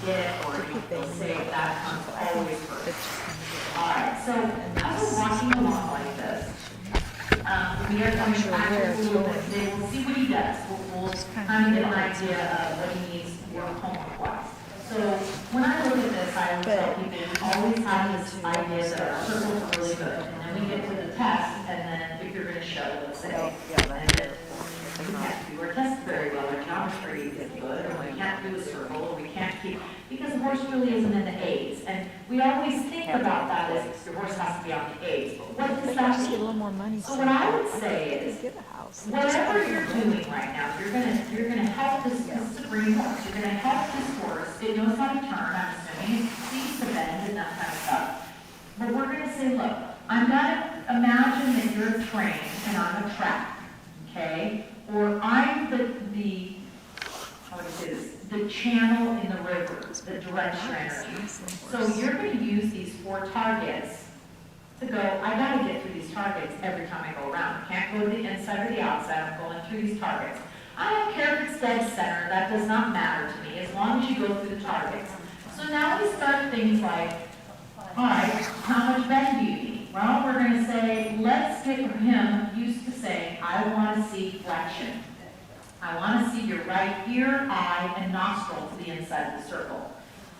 it, or they'll say that comes always first. All right, so as we're walking along like this, we are going to practice a little bit. They will see what he does. We'll kind of get an idea of what he needs to work homework-wise. So when I look at this, I always tell people we always have this idea that our circles are really good. And then we get to the test, and then if you're going to show, let's say, and then we can't do our test very well, our geometry is good, or we can't do a circle, or we can't keep, because the horse really isn't in the A's. And we always think about that as your horse has to be on the A's. But what does that mean? So what I would say is, whatever you're doing right now, you're gonna help this supreme horse. You're gonna help this horse. It knows how to turn, I'm assuming. It sees the bend and that kind of stuff. But we're gonna say, look, I'm gonna imagine that you're trained and on a track, okay? Or I'm how would I say this? The channel in the river that directs your energy. So you're going to use these 4 targets to go, I got to get through these targets every time I go around. I can't go to the inside or the outside. I'm going through these targets. I don't care if it's dead center. That does not matter to me as long as you go through the targets. So now we start things like, all right, how much bend do you need? Well, we're going to say, let's get him used to saying, I want to see flexion. I want to see your right ear, eye, and nostril to the inside of the circle.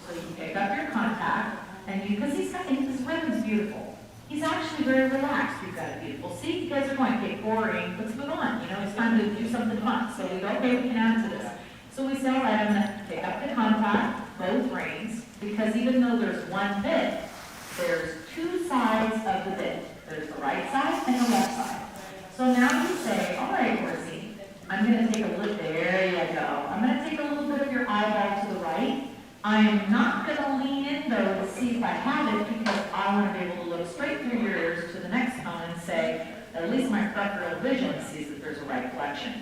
So you pick up your contact, and because his rhythm's beautiful. He's actually very relaxed. You've got it beautiful. See, you guys are going, okay, boring. Let's move on. You know, it's time to do something fun. So we go, okay, we can add to this. So we say, all right, I'm going to pick up the contact, both reins, because even though there's one bit, there's 2 sides of the bit. There's the right side and the left side. So now you say, all right, horsey, I'm going to take a look. There you go. I'm going to take a little bit of your eyeball to the right. I am not going to lean in, though, to see if I have it, because I want to be able to look straight through your ears to the next cone and say, at least my peripheral vision sees that there's a right flexion.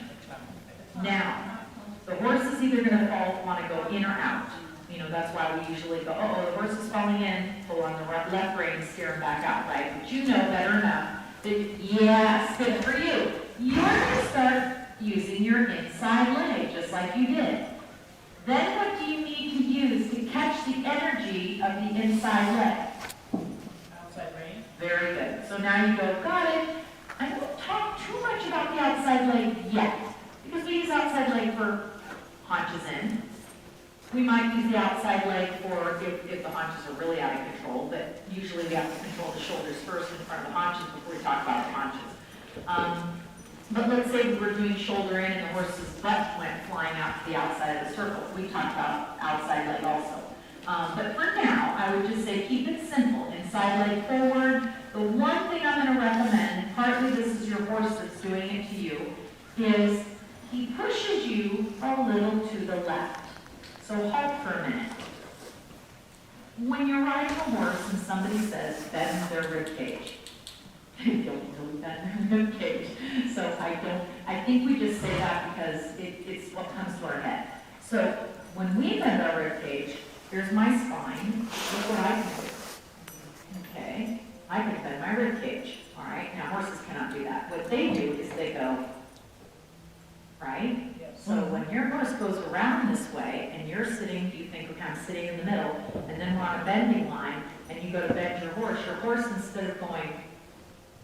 Now, the horse is either going to want to go in or out. You know, that's why we usually go, oh, the horse is falling in, pull on the left rein, steer him back out, right? But you know better enough that, yes, good for you. You're going to start using your inside leg, just like you did. Then what do you need to use to catch the energy of the inside leg? Outside rein. Very good. So now you go, got it. I won't talk too much about the outside leg yet, because we use outside leg for haunches in. We might use the outside leg for if the haunches are really out of control, but usually we have to control the shoulders first in front of the haunches before we talk about the haunches. But let's say we were doing shoulder in and the horse's butt went flying out to the outside of the circle. We talked about outside leg also. But for now, I would just say keep it simple. Inside leg forward. The one thing I'm going to recommend, partly this is your horse that's doing it to you, is he pushes you a little to the left. So halt for a minute. When you're riding a horse and somebody says, bend their rib cage, don't really bend their rib cage. So I think we just say that because it's what comes to our head. So when we bend our rib cage, here's my spine. Look what I can do. Okay, I can bend my rib cage. All right, now horses cannot do that. What they do is they go, right? So when your horse goes around this way and you're sitting, you think, okay, I'm sitting in the middle, and then we're on a bending line, and you go to bend your horse instead of going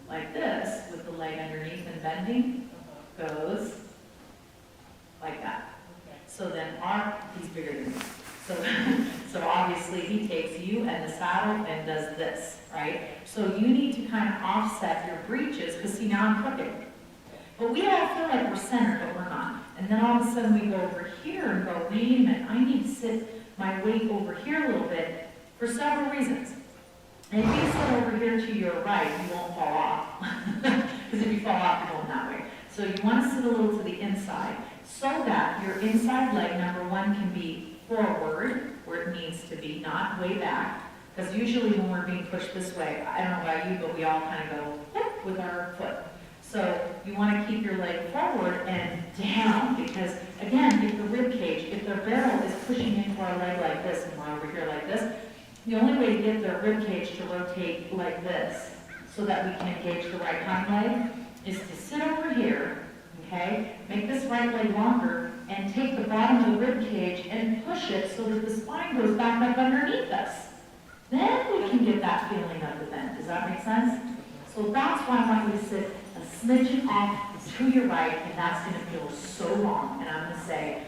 like this with the leg underneath and bending, goes like that. So then he's bigger than me. So obviously he takes you and the saddle and does this, right? So you need to kind of offset your breeches, because see, now I'm crooked. But we all feel like we're centered, but we're not. And then all of a sudden we go over here and go, wait a minute, I need to sit my weight over here a little bit for several reasons. And if you sit over here to your right, you won't fall off. Because if you fall off, you're going that way. So you want to sit a little to the inside so that your inside leg, number one, can be forward, where it needs to be, not way back. Because usually when we're being pushed this way, I don't know about you, but we all kind of go whoop with our foot. So you want to keep your leg forward and down, because again, if the rib cage, if the barrel is pushing into our leg like this and we're over here like this, the only way to get the rib cage to rotate like this so that we can engage the right hind leg is to sit over here, okay? Make this right leg longer, and take the bottom of the rib cage and push it so that the spine goes back up underneath us. Then we can get that feeling of the bend. Does that make sense? So that's why I want you to sit a smidgen off to your right, and that's going to feel so wrong. And I'm going to say,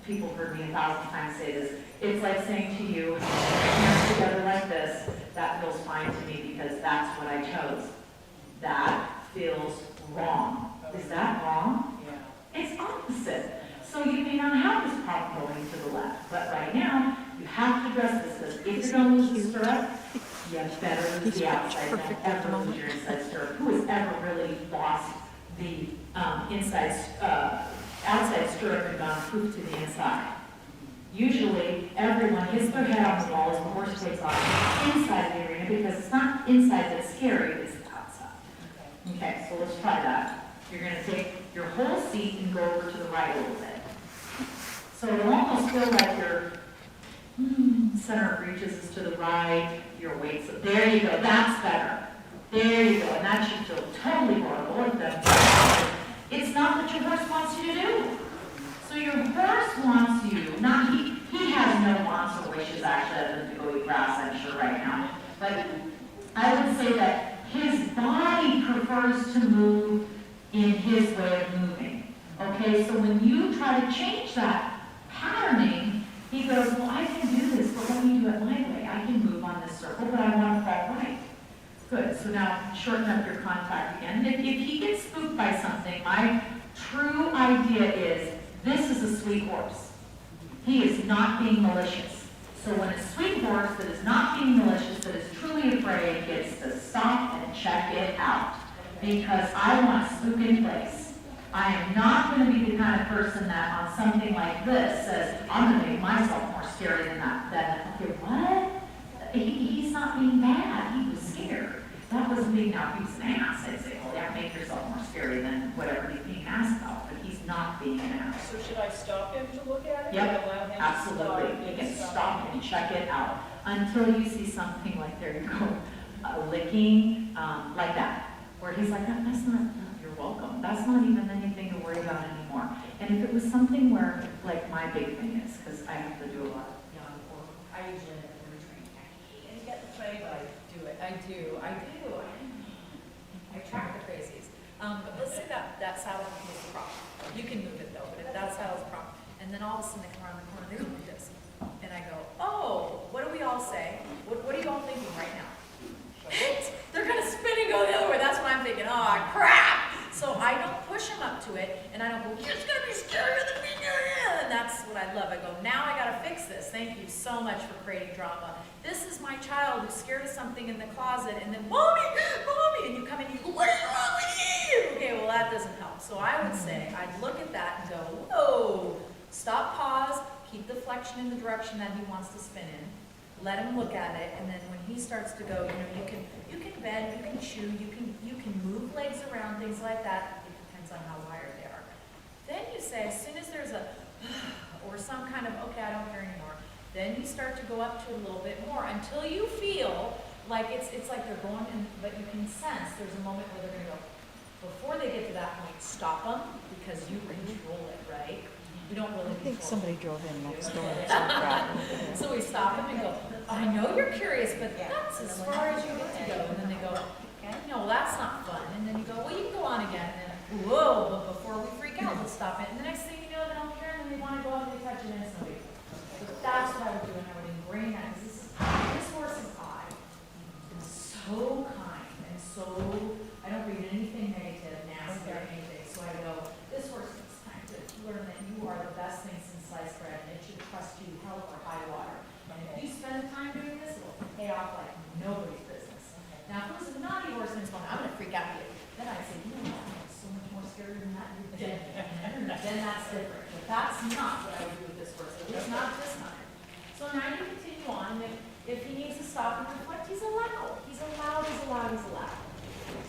people have heard me 1,000 times say this, it's like saying to you, hands together like this, that feels fine to me because that's what I chose. That feels wrong. Is that wrong? Yeah. It's opposite. So you may not have this problem going to the left, but right now, you have to dress this because if you're going to lose the stirrup, you better lose the outside. Don't ever lose your inside stirrup. Who has ever really lost the outside stirrup and gone poof to the inside? Usually, everyone hits their head on the wall as the horse takes off inside the arena because it's not inside that's scary, it's the outside. Okay, so let's try that. You're going to take your whole seat and go over to the right a little bit. So it'll almost feel like your center of reaches is to the right, your weight's up. There you go, that's better. There you go, and that should feel totally horrible if that's it's not what your horse wants you to do. So your horse wants you, he has no wants or wishes actually other than to go eat grass, I'm sure, right now. But I would say that his body prefers to move in his way of moving. Okay, so when you try to change that patterning, he goes, well, I can do this, but let me do it my way. I can move on this circle, but I want to fall right. Good, so now shorten up your contact again. If he gets spooked by something, my true idea is, this is a sweet horse. He is not being malicious. So when a sweet horse that is not being malicious, that is truly afraid, gets to stop and check it out. Because I want to spook in place. I am not going to be the kind of person that on something like this says, I'm going to make myself more scary than that. Okay, what? He's not being bad. He was scared. That wasn't being, now if he was an ass, I'd say, well, yeah, make yourself more scary than whatever he's being asked about. But he's not being an ass. So should I stop him to look at it? Yep, absolutely. You can stop and check it out until you see something like, there you go, licking, like that. Where he's like, that's not, you're welcome. That's not even anything to worry about anymore. And if it was something where, like my big thing is, because I have to do a lot of young work, I usually end up in retraining. I can't get the train, but I do it. I do. I track the crazies. But let's say that saddle was the problem. You can move it though, but if that saddle's the problem. And then all of a sudden they come around the corner, they go like this. And I go, oh, what do we all say? What are you all thinking right now? They're going to spin and go the other way. That's what I'm thinking. Oh, crap. So I don't push them up to it, and I don't go, it's going to be scarier than me. And that's what I love. I go, now I got to fix this. Thank you so much for creating drama. This is my child who's scared of something in the closet, and then, Mommy, and you come in and you go, what is wrong with you? Okay, well, that doesn't help. So I would say, I'd look at that and go, whoa, stop, pause, keep the flexion in the direction that he wants to spin in. Let him look at it, and then when he starts to go, you can bend, you can chew, you can move legs around, things like that. It depends on how wired they are. Then you say, as soon as there's a or some kind of okay, I don't care anymore, then you start to go up to it a little bit more until you feel like it's like they're going in, but you can sense there's a moment where they're going to go. Before they get to that point, stop them because you control it, right? We don't really I think somebody drove in next door. So we stop them and go, I know you're curious, but that's as far as you get to go. And then they go, no, that's not fun. And then you go, well, you can go on again. And then, whoa, but before we freak out, let's stop it. And the next thing you know, they don't care, and then they want to go out and they touch it, and it's no big deal. So that's what I would do, and I would ingrain that, because this horse's eye is so kind, and so, I don't read anything negative, nasty, or anything. So I go, this horse is time to learn that you are the best thing since sliced bread, and it should trust you hell or high water. And if you spend time doing this, it will pay off like nobody's business. Now, if it was a naughty horse and it's going, I'm going to freak out you, then I'd say, you know what, I'm so much more scary than that, you're dead. Then that's different. But that's not what I would do with this horse, at least not this time. So now you continue on, and if he needs to stop and reflect, he's allowed. He's allowed.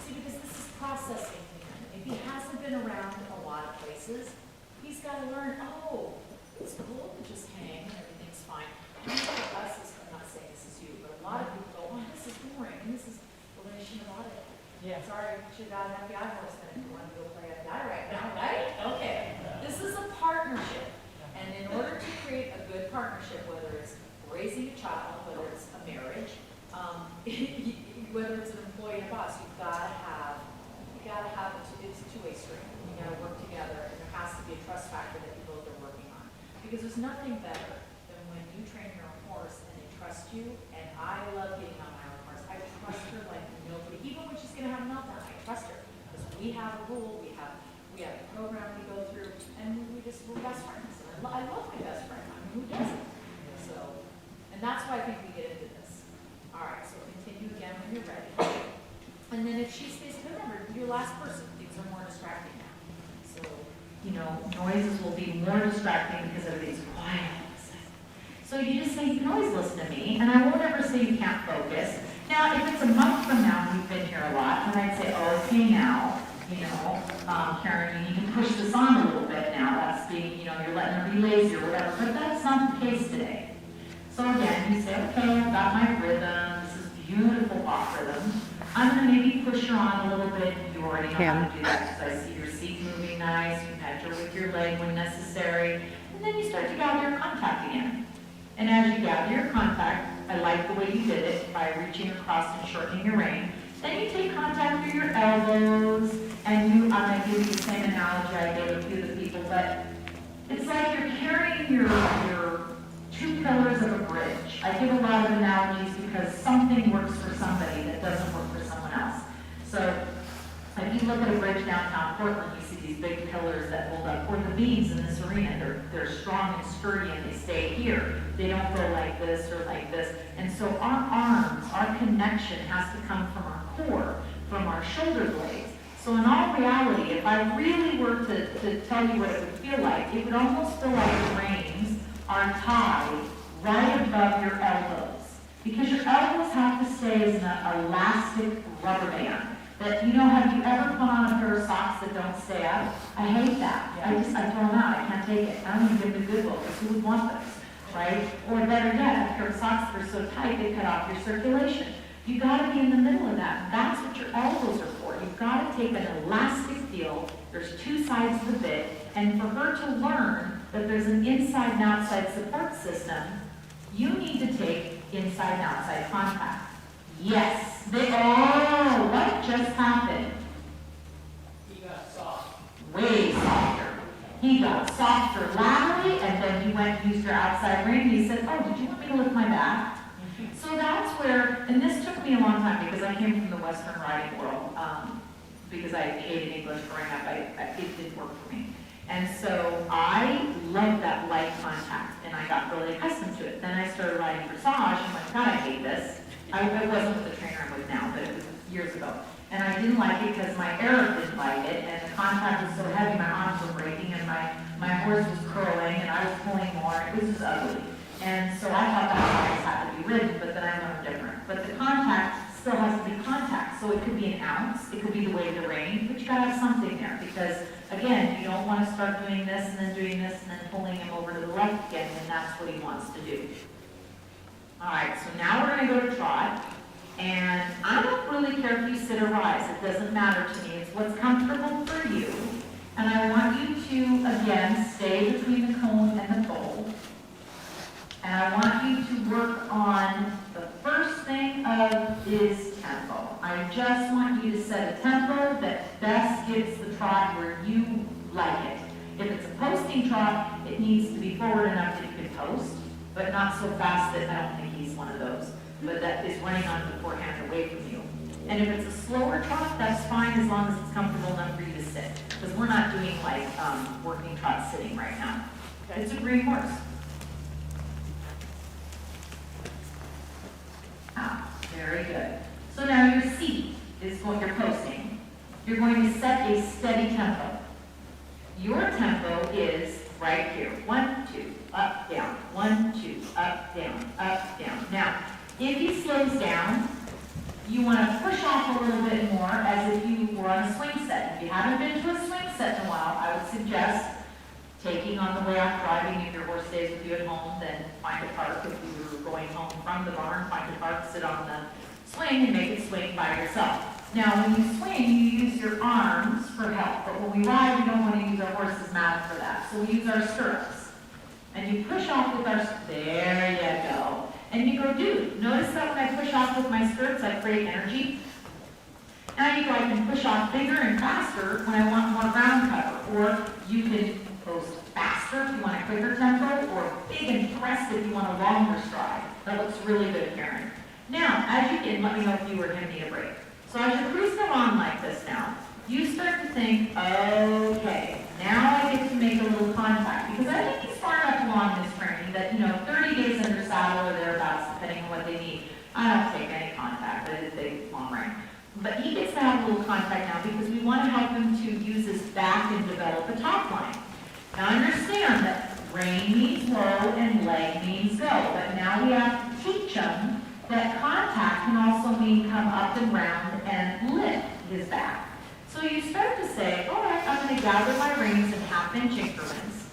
See, because this is processing him. If he hasn't been around a lot of places, he's got to learn, oh, it's cool to just hang and everything's fine. And for us, I'm not saying this is you, but a lot of people go, oh, this is boring, and this is, well, then you shouldn't have bought it. Yeah. Sorry, you should have got an FBI horse then if you want to go play FBI right now, right? Okay. This is a partnership. whether it's raising a child, whether it's a marriage, whether it's an employee or boss, you gotta have it's a two-way street. You gotta work together, and there has to be a trust factor that you both are working on. Because there's nothing better than when you train your own horse and they trust you, and I love getting on my own horse. I trust her like nobody, even when she's gonna have a meltdown, I trust her. Because we have a rule, we have a program we go through, and we're best friends. And I love my best friend. I mean, who doesn't? So, and that's why I think we get into this. All right, so continue again when you're ready. And then if she stays, remember, your last person, things are more distracting now. So, Noises will be more distracting because everything's quiet all of a sudden. So you just say, you can always listen to me, and I won't ever say you can't focus. Now, if it's a month from now, and you've been here a lot, then I'd say, oh, okay, now, Karen, you need to push this on a little bit now. That's being, you're letting her be lazy or whatever, but that's not the case today. So again, you say, okay, I've got my rhythm. This is beautiful pop rhythm. I'm going to maybe push her on a little bit. You already know how to do that because I see your seat moving nice. You measure with your leg when necessary. And then you start to gather your contact again. And as you gather your contact, I like the way you did it by reaching across and shortening your rein. Then you take contact through your elbows, and I'm going to give you the same analogy I gave a few of the people, but it's like you're carrying your two pillars of a bridge. I give a lot of analogies because something works for somebody that doesn't work for someone else. So if you look at a bridge downtown Portland, you see these big pillars that hold up, or the beams in this arena, they're strong and sturdy and they stay here. They don't go like this or like this. And so our arms, our connection has to come from our core, from our shoulder blades. So in all reality, if I really were to tell you what it would feel like, it would almost feel like the reins are tied right above your elbows. Because your elbows have to stay as an elastic rubber band. That, have you ever put on a pair of socks that don't stay up? I hate that. I throw them out. I can't take it. I don't even give them to Goodwill because who would want those, right? Or better yet, a pair of socks that are so tight they cut off your circulation. You got to be in the middle of that. That's what your elbows are for. You've got to take an elastic feel. There's two sides of the bit, and for her to learn that there's an inside and outside support system, you need to take inside and outside contact. Yes. What just happened? He got soft. Way softer. He got softer laterally, and then he went and used your outside ring. He said, oh, did you want me to lift my back? So that's where, and this took me a long time because I came from the Western riding world, because I hated English growing up. It didn't work for me. And so I loved that light contact, and I got really accustomed to it. Then I started riding dressage, and I'm like, God, I hate this. I wasn't with the trainer I'm with now, but it was years ago. And I didn't like it because my Arab didn't like it, and the contact was so heavy, my arms were breaking, and my horse was curling, and I was pulling more. It was just ugly. And so I thought that always had to be ridden, but then I learned different. But the contact still has to be contact. So it could be an ounce, it could be the weight of the rein, but you gotta have something there because, again, you don't want to start doing this and then doing this and then pulling him over to the left again, and that's what he wants to do. All right, so now we're going to go to trot, and I don't really care if you sit or rise. It doesn't matter to me. It's what's comfortable for you. And I want you to, again, stay between the cone and the foal. And I want you to work on the first thing is tempo. I just want you to set a tempo that best gives the trot where you like it. If it's a posting trot, it needs to be forward enough that you can post, but not so fast that I don't think he's one of those, but that is running on the forehand away from you. And if it's a slower trot, that's fine as long as it's comfortable enough for you to sit. Because we're not doing like working trot sitting right now. It's a green horse. Very good. So now your seat is what you're posting. You're going to set a steady tempo. Your tempo is right here. 1, 2, up, down. 1, 2, up, down, up, down. Now, if he slows down, you want to push off a little bit more as if you were on a swing set. If you haven't been to a swing set in a while, I would suggest taking on the way out driving. If your horse stays with you at home, then find a park. If you were going home from the barn, find a park, sit on the swing and make it swing by yourself. Now, when you swing, you use your arms for help, but when we ride, we don't want to use our horse's mouth for that. So we use our stirrups. And you push off with our, there you go. And you go, dude, notice that when I push off with my skirts, I create energy? Now you go, I can push off bigger and faster when I want more ground cover. Or you can post faster if you want a quicker tempo, or big and pressed if you want a longer stride. That looks really good, Karen. Now, as you get, let me know if you or him need a break. So as you're cruising along like this now, you start to think, okay, now I get to make a little contact. Because I think he's far enough along in this training that, 30 days under saddle or thereabouts, depending on what they need. I don't take any contact, I just take long range. But he gets to have a little contact now because we want to help him to use his back and develop a top line. Now understand that rein means low and leg means go. But now we have to teach him that contact can also mean come up and round and lift his back. So you start to say, all right, I'm going to gather my reins in half-inch increments,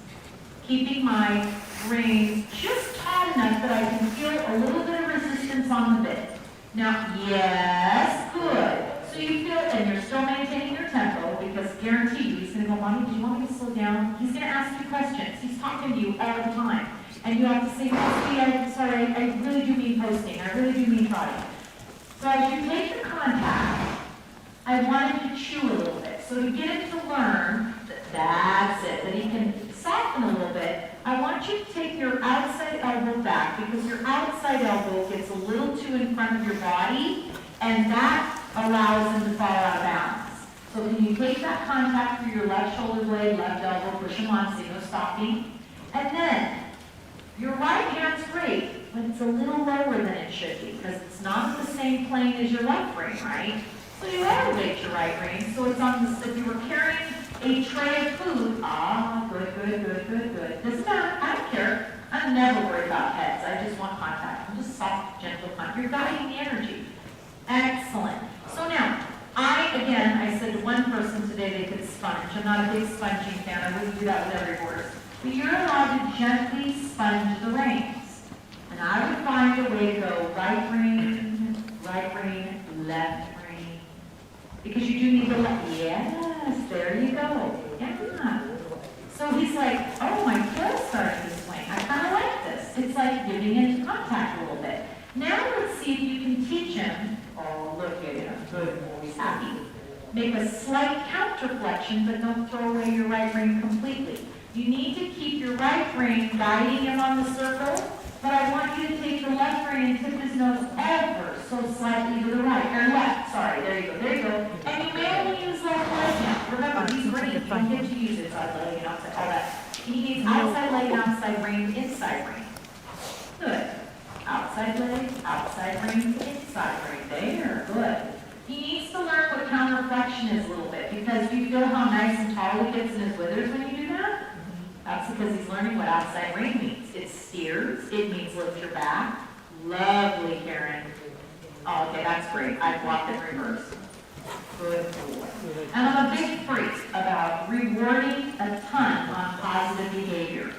keeping my reins just taut enough that I can feel a little bit of resistance on the bit. Now, yes, good. So you feel, and you're still maintaining your tempo, because guarantee you, he's going to go, Mommy, do you want me to slow down? He's going to ask you questions. He's talking to you all the time. And you have to say, I'm sorry, I really do mean posting. I really do mean trotting. So as you take the contact, I want him to chew a little bit. So to get him to learn that's it, that he can soften a little bit, I want you to take your outside elbow back, because your outside elbow gets a little too in front of your body, and that allows him to fall out of balance. So can you take that contact through your left shoulder blade, left elbow, push him on, so no stopping. And then, your right hand's great, but it's a little lower than it should be, because it's not at the same plane as your left rein, right? So you elevate your right rein, so it's on the, if you were carrying a tray of food, good. Doesn't matter, I don't care. I'm never worried about heads, I just want contact. I'm just soft, gentle contact. You're guiding the energy. Excellent. So now, I said to one person today they could sponge. I'm not a big sponging fan, I wouldn't do that with every horse. But you're allowed to gently sponge the reins. And I would find a way to go right rein, left rein. Because you do need the left. Yes, there you go. Yeah. So he's like, oh, my foot's starting to swing. I kind of like this. It's like giving into contact a little bit. Now let's see if you can teach him. Oh, look at him. Good, always happy. Make a slight counter flexion, but don't throw away your right rein completely. You need to keep your right rein guiding him on the circle, but I want you to take the left rein and tip his nose ever so slightly to the right, or left, sorry, there you go. And you may only use left leg now. Remember, he's rein, you don't get to use it outside leg and outside, all that. He needs outside leg, outside rein, inside rein. Good. Outside leg, outside rein, inside rein. There, good. He needs to learn what counter flexion is a little bit, because you feel how nice and tall he gets in his withers when you do that? That's because he's learning what outside rein means. It steers, it means lift your back. Lovely, Karen. Oh, okay, that's great. I blocked it in reverse. Good boy. And I'm a big freak about rewarding a ton on positive behavior.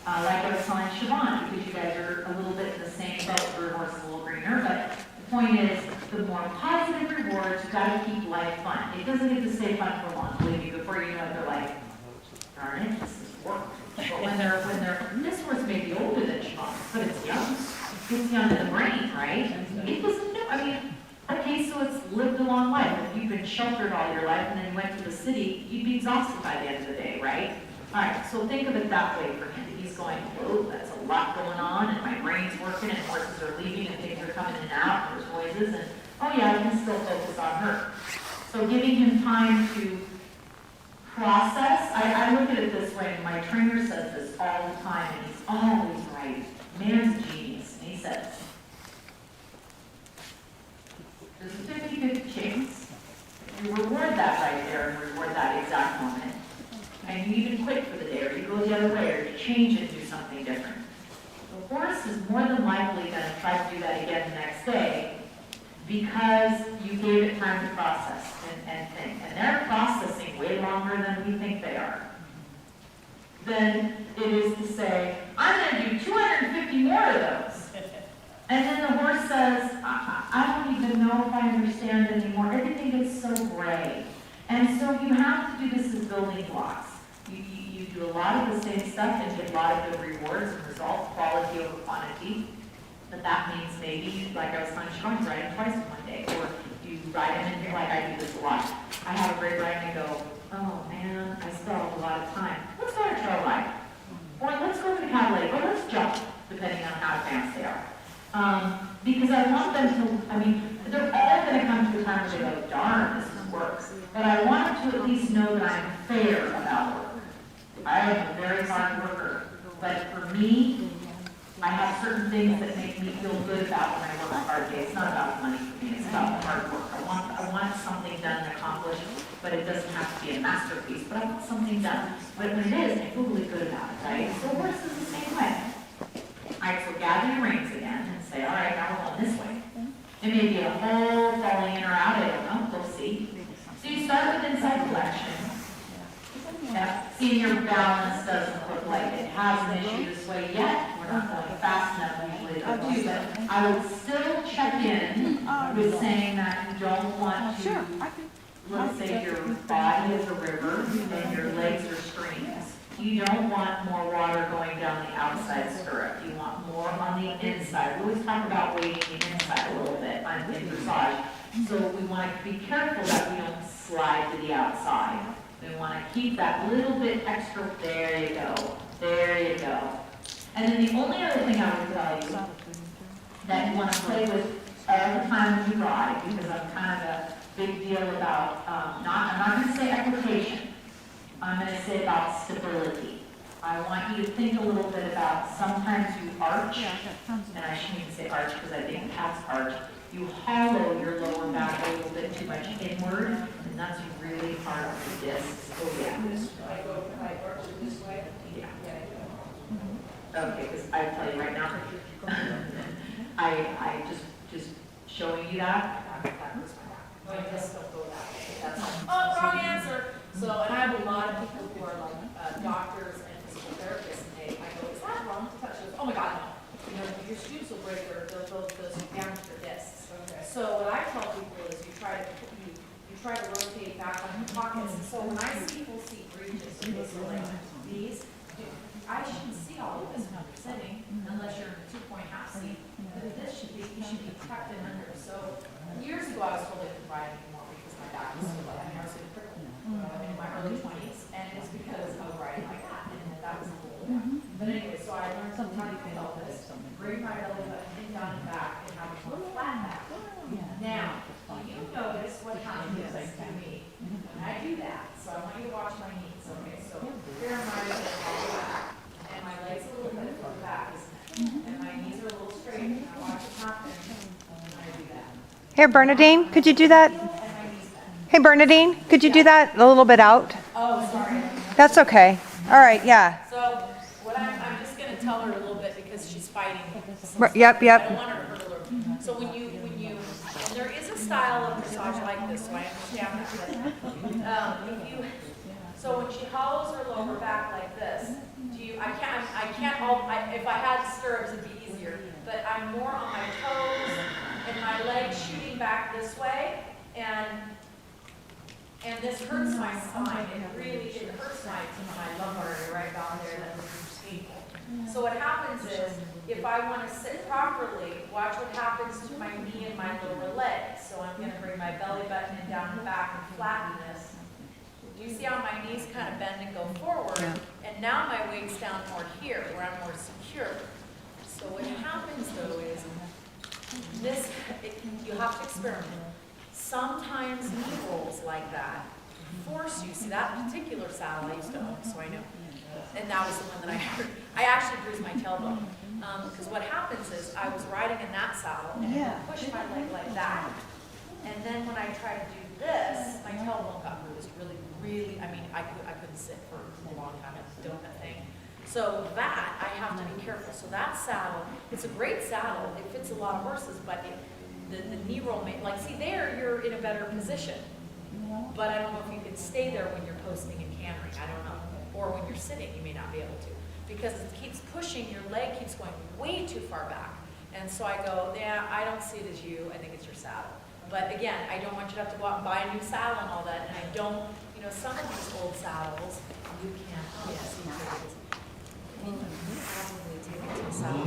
Like I was telling Siobhan, because you guys are a little bit in the same boat, your horse is a little greener, but the point is, the more positive rewards, you've got to keep life fun. It doesn't get to stay fun for long, believe me, before you know it, they're like, darn it, this is work. But when this horse may be older than Siobhan, but it's young. It's young in the brain, right? It doesn't know, okay, so it's lived a long life. If you've been sheltered all your life and then you went to the city, you'd be exhausted by the end of the day, right? All right, so think of it that way for him. He's going, whoa, that's a lot going on, and my brain's working, and horses are leaving, and things are coming in and out, and there's noises, and oh yeah, I can still focus on her. So giving him time to process, I look at it this way, and my trainer says this all the time, and he's always right. Man's a genius, and he says, there's a 50-50 chance. You reward that right there, and reward that exact moment. And you even quit for the day, or you go the other way, or you change it and do something different. The horse is more than likely going to try to do that again the next day because you gave it time to process and think. And they're processing way longer than we think they are. Then it is to say, I'm going to do 250 more of those. And then the horse says, I don't even know if I understand anymore. Everything gets so gray. And so you have to do this as building blocks. You do do a lot of the same stuff and get a lot of good rewards and results, quality over quantity. But that means maybe, like I was telling Sean, you ride him twice in one day, or you ride him and you're like, I do this a lot. I have a great ride and I go, oh man, I spent a lot of time. Let's go on a trail ride. Or let's go to the Cadillac, or let's jump, depending on how advanced they are. Because I want them to, I mean, they're all gonna come to a time where they go, darn, this is work. But I want them to at least know that I'm fair about work. I am a very hard worker, but for me, I have certain things that make me feel good about when I work a hard day. It's not about money for me, it's about hard work. I want something done and accomplished, but it doesn't have to be a masterpiece, but I want something done. But when it is, I feel really good about it, right? So horse is the same way. All right, so gather your reins again and say, all right, now we're going this way. It may be a whole falling in or out, I don't know, we'll see. So you start with inside flexion. Yeah, see, your balance doesn't look like it has an issue this way yet. We're not going fast enough usually to do that. I would still check in with saying that you don't want to, let's say your body is a river and your legs are streams. You don't want more water going down the outside stirrup. You want more on the inside. We always talk about weighting the inside a little bit in dressage. So we want to be careful that we don't slide to the outside. We want to keep that little bit extra. There you go. There you go. And then the only other thing I would tell you that you want to play with all the time when you ride, because I'm kind of a big deal about, I'm not going to say equitation. I'm going to say about stability. I want you to think a little bit about sometimes you arch, and I shouldn't even say arch because I think cats arch. You hollow your lower back a little bit too much inward, and that's really hard on the discs. Oh yeah. I arch it this way. Yeah. Okay, because I tell you right now, I just showing you that. My discs don't go that way. That's all. Oh, wrong answer. So, and I have a lot of people who are like doctors and physical therapists, and I go, is that wrong to touch this? Oh my God, no. You know, your shoes will break or they'll damage your discs. Okay. So what I tell people is you try to rotate back on your pockets. So when I see full seat breeches, okay, so like these, I shouldn't see all of this when you're sitting unless you're in a 2-point half seat. But this should be tucked in under. So years ago I was told I couldn't ride anymore because my back was so bad. I mean, I was in my early 20s, and it's because I was riding like that, and that was cool. But anyway, so I learned some how to do all this, bring my belly button in down and back, and have a more flat back. Now, you notice what happens to me when I do that. So I want you to watch my knees, okay? So here are my legs all back, and my legs a little bit further back, isn't it? And my knees are a little straight, and I watch it happen when I do that. Here, Bernadine, could you do that? And my knees bend. Hey, Bernadine, could you do that a little bit out? Oh, sorry. That's okay. All right, yeah. So what I'm just going to tell her a little bit because she's fighting. Yep, I don't yep. want her to hurt her. So when you, and there is a style of massage like this, so I understand that. But so when she hollows her lower back like this, if I had stirrups, it'd be easier. But I'm more on my toes and my legs shooting back this way, and this hurts my spine. It hurts my lumbar area right down there. That's painful. So what happens is, if I want to sit properly, watch what happens to my knee and my lower leg. So I'm going to bring my belly button in down the back and flatten this. Do you see how my knees kind of bend and go forward? Yeah. And now my weight's down more here, where I'm more secure. So what happens though is, you have to experiment. Sometimes knee rolls like that force you. See, that particular saddle I used to own, so I know. And that was the one that I heard. I actually bruised my tailbone. Because what happens is, I was riding in that saddle, and I would push my leg like that. And then when I tried to do this, my tailbone got bruised really, I mean, I couldn't sit for a long time at the donut thing. So that, I have to be careful. So that saddle, it's a great saddle. It fits a lot of horses, but the knee roll, like, see there, you're in a better position. But I don't know if you can stay there when you're posting and cantering. I don't know. Or when you're sitting, you may not be able to. Because it keeps pushing, your leg keeps going way too far back. And so I go, yeah, I don't see it as you. I think it's your saddle. But again, I don't want you to have to go out and buy a new saddle and all that. And I don't, you know, some of these old saddles, you can't, yes, you can. You probably take it to the saddle.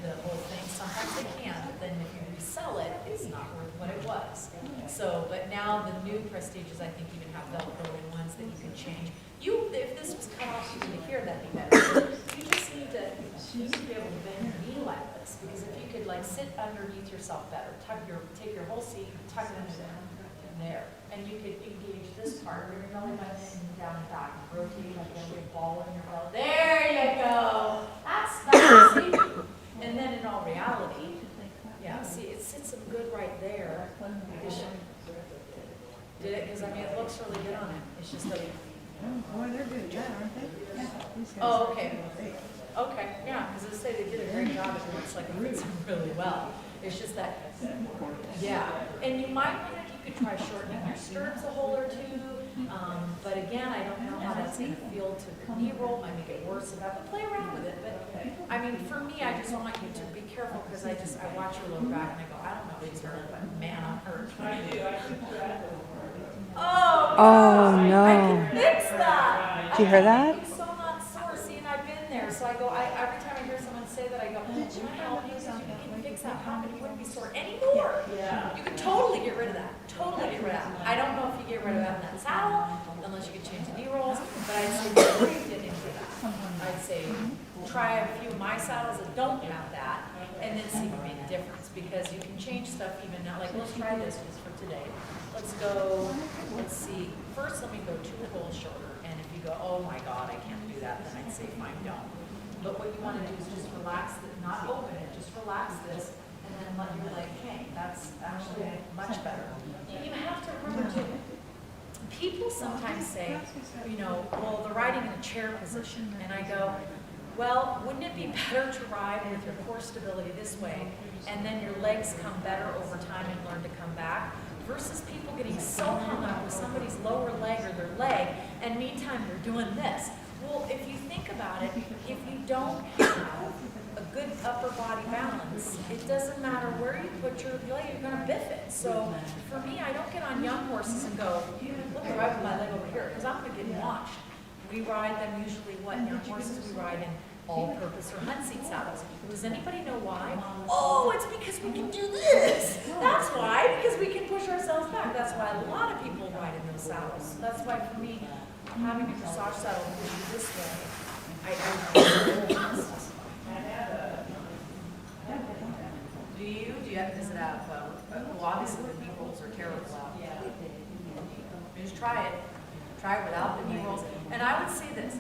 The whole thing, sometimes they can, but then if you resell it, it's not worth what it was. So, but now the new Prestiges, I think, even have Velcro-in ones that you can change. If this was cut off even here, that'd be better. You just need to be able to bend your knee like this, because if you could like sit underneath yourself better, take your whole seat, tuck it under there, and you could engage this part where your belly button and down and back, and rotate like a big ball in your belly. There you go. That's safe. And then in all reality, yeah, see, it sits them good right there. Did it? Because I mean, it looks really good on it. It's just that. Boy, they're doing that, aren't they? Yeah. These guys Oh, are okay. great. Okay, yeah, because they say they did a great job. It looks like it fits them really well. It's just that, yeah. And you might think you could try shortening your skirts a hole or two. But again, I don't know how that's going to feel to the knee roll. Might make it worse if I have to play around with it. But I mean, for me, I just want you to be careful because I watch your low back and I go, I don't know if he's hurt, but man, I'm hurt. I do, I think that. Oh, I no. can fix that. Did you hear that? I'm so not sore. See, and I've been there. So I go, every time I hear someone say that, I go, can I help you? You can fix that problem. You wouldn't be sore anymore. Yeah. You could totally get rid of that. Totally get rid of that. I don't know if you get rid of that in that saddle, unless you could change the knee rolls, but I'd say before you get into that, I'd say try a few of my saddles that don't have that, and then see if you make a difference, because you can change stuff even now. Like, let's try this just for today. Let's go, let's see. First, let me go 2 holes shorter, and if you go, oh my God, I can't do that, then I'd say fine, don't. But what you want to do is just relax it, not open it, just relax this, and then let your leg hang. That's actually much better. You have to remember too, people sometimes say, you know, well, they're riding in a chair position, and I go, well, wouldn't it be better to ride with your core stability this way, and then your legs come better over time and learn to come back, versus people getting so hung up with somebody's lower leg or their leg, and meantime they're doing this. Well, if you think about it, if you don't have a good upper body balance, it doesn't matter where you put your leg, you're going to biff it. So for me, I don't get on young horses and go, let me ride with my leg over here, because I'm going to get launched. We ride them usually, what young horses we ride in all-purpose or hunt seat saddles. Does anybody know why? Oh, it's because we can do this. That's why, because we can push ourselves back. That's why a lot of people ride in those saddles. That's why for me, having a dressage saddle this way, Do you have, does it have, well, obviously the knee rolls are terrible out. Just try it. Try it without the knee rolls. And I would say this,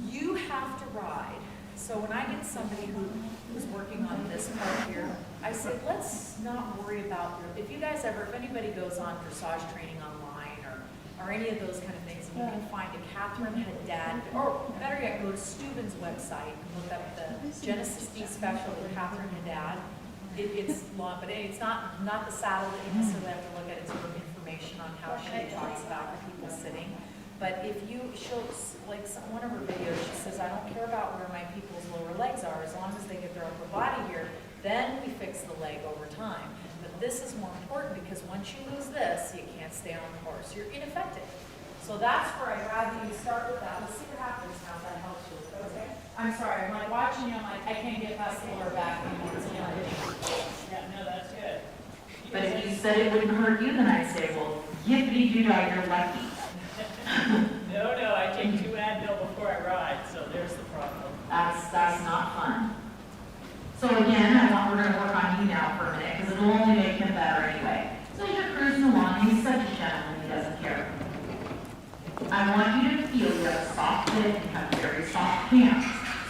you have to ride. So when I get somebody who is working on this part here, I say, let's not worry about, if anybody goes on dressage training online or any of those kind of things, and you can find a Catherine Haddad, or better yet, go to Steuben's website and look up the Genesis D Special with Catherine Haddad. It's long, but it's not the saddle that you necessarily have to look at. It's more information on how she talks about people sitting. But if like one of her videos, she says, I don't care about where my people's lower legs are, as long as they get their upper body here, then we fix the leg over time. But this is more important because once you lose this, you can't stay on the horse. You're ineffective. So that's where I'd rather you start with that. Let's see what happens now if that helps you. Okay. I'm sorry, I'm like watching you, I'm like, I can't get past the lower back anymore. Yeah, no, that's good. But if you said it wouldn't hurt you, then I'd say, well, yippity-doo-dah, you're lucky. No, I take 2 Advil before I ride, so there's the problem. That's not fun. So again, we're going to work on you now for a minute, because it'll only make him better anyway. So as you're cruising along, he's such a gentleman, he doesn't care. I want you to feel you have a soft fit and have very soft hands.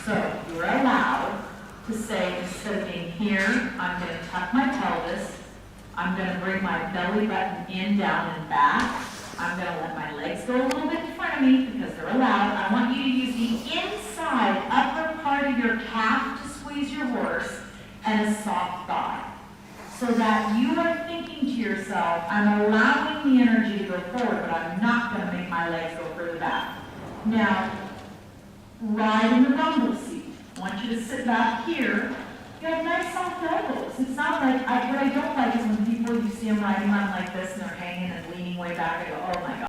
So you're allowed to say, instead of being here, I'm going to tuck my pelvis, I'm going to bring my belly button in, down, and back. I'm going to let my legs go a little bit in front of me because they're allowed. I want you to use the inside upper part of your calf to squeeze your horse and a soft thigh. So that you are thinking to yourself, I'm allowing the energy to go forward, but I'm not going to make my legs go further back. Now, ride in the rumble seat. I want you to sit back here You have nice soft elbows. It's not like, what I don't like is when people, you see them riding on like this and they're hanging and leaning way back. I go, oh my God.